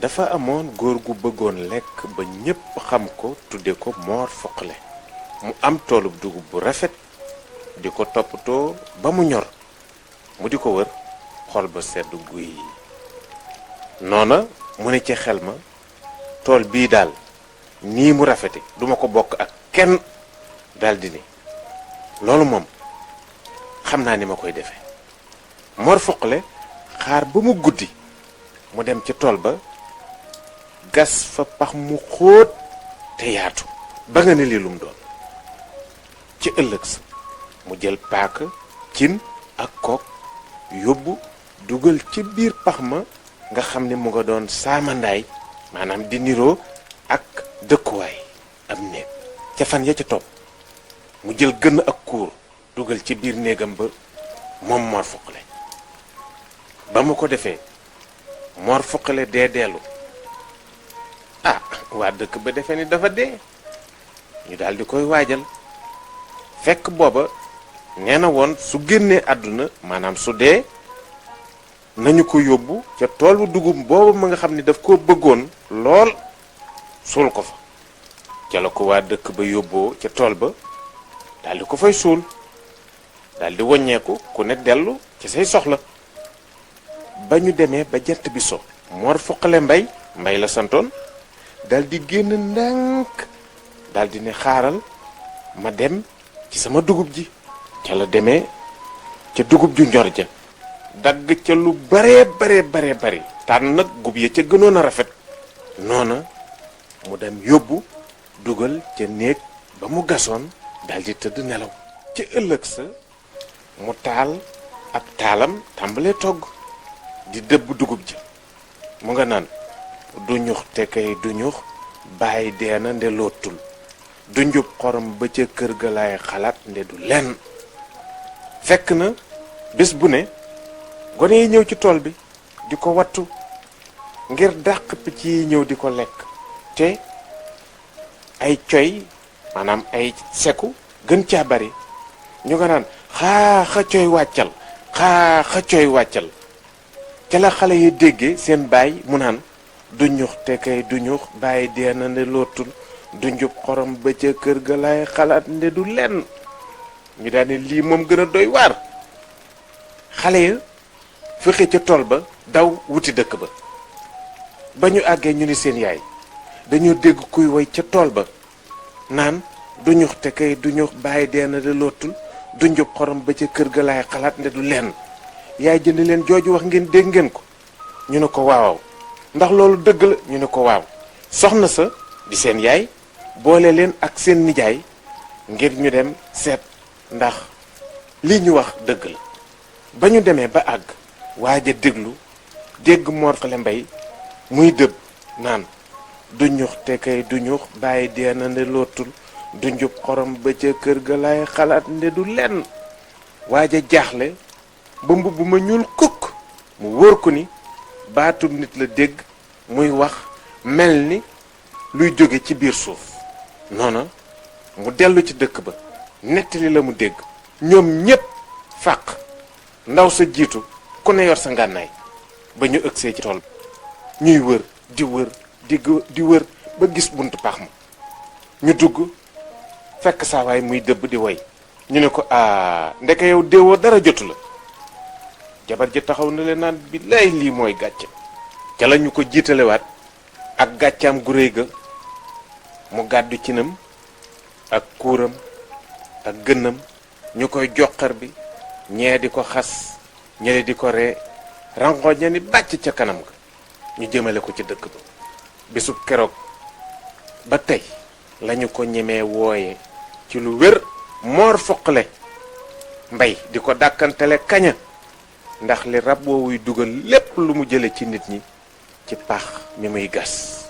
dafa amoon góor gu bëggoon lekk ba ñépp xam ko tudde ko Mor Foqale mu am toolub dugub bu rafet di ko toppatoo ba mu ñor mu di ko wër xol ba sedd guy noona mu ne ci xel ma tool bii daal nii mu rafete duma ko bokk ak kenn daldi ni loolu moom xam naa ni ma koy defe Mor Foqale xaar ba mu guddi mu dem ca tool ba gas fa pax mu xóot te yaatu ba nga ne lii lum doon ci ëllëg sa mu jël paaka cin ak kook yóbbu dugal ci biir pax ma nga xam ne mu nga doon saamandaay maanaam di niroo ak dëkkuwaay am néeg ca fan ya ca topp mu jël gën ak kuur dugal ci biir néegam ba moom Mor Foqale ba mu ko defee Mor Foqale dee dellu waa dëkk ba defe ni dafa dee ñu daal di koy waajal fekk booba nee na woon su génnee àdduna maanaam su dee nañu ko yóbbu ca toolu dugub booba ma nga xam ni daf ko bëggoon lool suul ko fa ca la ko waa dëkk ba yóbboo ca tool ba daal di ko fay suul daal di woññeeku ku ne dellu ci say soxla ba ñu demee ba jant bi so Mor Foqale mbay la santoon dal di génn ndànk dal di ne xaaral ma dem ci sama dugub ji ca la demee ca dugub ju njor ja dagg ca lu bare bari tànn nag gub ya ca gënoon a rafet noona mu dem yóbbu dugal ca néeg ba mu gasoon dal di tëdd nelaw ca ëllëg sa mu taal ab taalam tàmbalee togg di dëbb dugub ji mu nga naan du ñux te kay du ñux bàyyi deena nde lootul du njub xorom ba ca kër ga laay xalaat nde du lenn fekk na bés bu ne gone yi ñëw ci tool bi di ko wattu ngir dàq picc yi ñëw di ko lekk te ay coy maanaam ay seku gën caa bari ñu nga naan xaa coy wàccal xaa coy wàccal ca la xale yi déggee seen baay mu naan du ñux te kay du ñux bàyyi dee na ne lootul du njub xorom ba ca kër ga laay xalaat nde du lenn ñu daal ne lii moom gën a doy waar xale ya fexe ca tool ba daw wuti dëkk ba ñu àggee ñu ni seen yaay dañoo dégg kuy woy ca tool ba naan du ñux te kay du ñux bàyyi dee na ne lootul du njub xorom ba ca kër ga laay xalaat nde du lenn yaay jënd leen jooju wax ngeen dégg ngeen ko ñu ne ko waaw ndax loolu dëgg la ñu ne ko waaw soxna sa di seen yaay boole leen ak seen nijaay ngir ñu dem seet ndax lii ñu wax dëgg la ba ñu demee ba àgg waaja déglu dégg Mor Foqale muy dëbb naan du ñux te kay du ñux bàyyi dee na nde lootul du njub xorom ba ca kër ga laay xalaat nde du lenn waaja jaaxle ba mbubb ma ñuul kukk mu wóor ko ni baatub nit la dégg muy wax mel ni luy jóge ci biir suuf noona mu dellu ci dëkk ba nettali la mu dégg ñoom ñépp fàq ndaw sa jiitu ku ne yor sa ngànnaay ba ñu ëgsee ci tool ñuy wër di wër ba gis buntu pax ma ñu dugg fekk saa waay muy dëbb di woy ñu ne ko ndeke yow déewoo dara jotu la jabar ji taxaw na leen naan bi lay lii mooy gàcce ca la ñu ko jiitalewaat ak gàccaam gu réy ga mu gàddu cinam ak kuuram ak gënnam ñu koy joxar bi ñee di ko xas ñele di ko ree rangoñ ña ni bàcc ca kanam ga ñu jëmale ko ci dëkk ba bisub keroog ba tey lañu ko ñemee wooye ci lu wér Mor Foqale di ko dàkkantele kaña ndax li rab woowuy dugal lépp lu mu jële ci nit ñi ci pax mi muy gas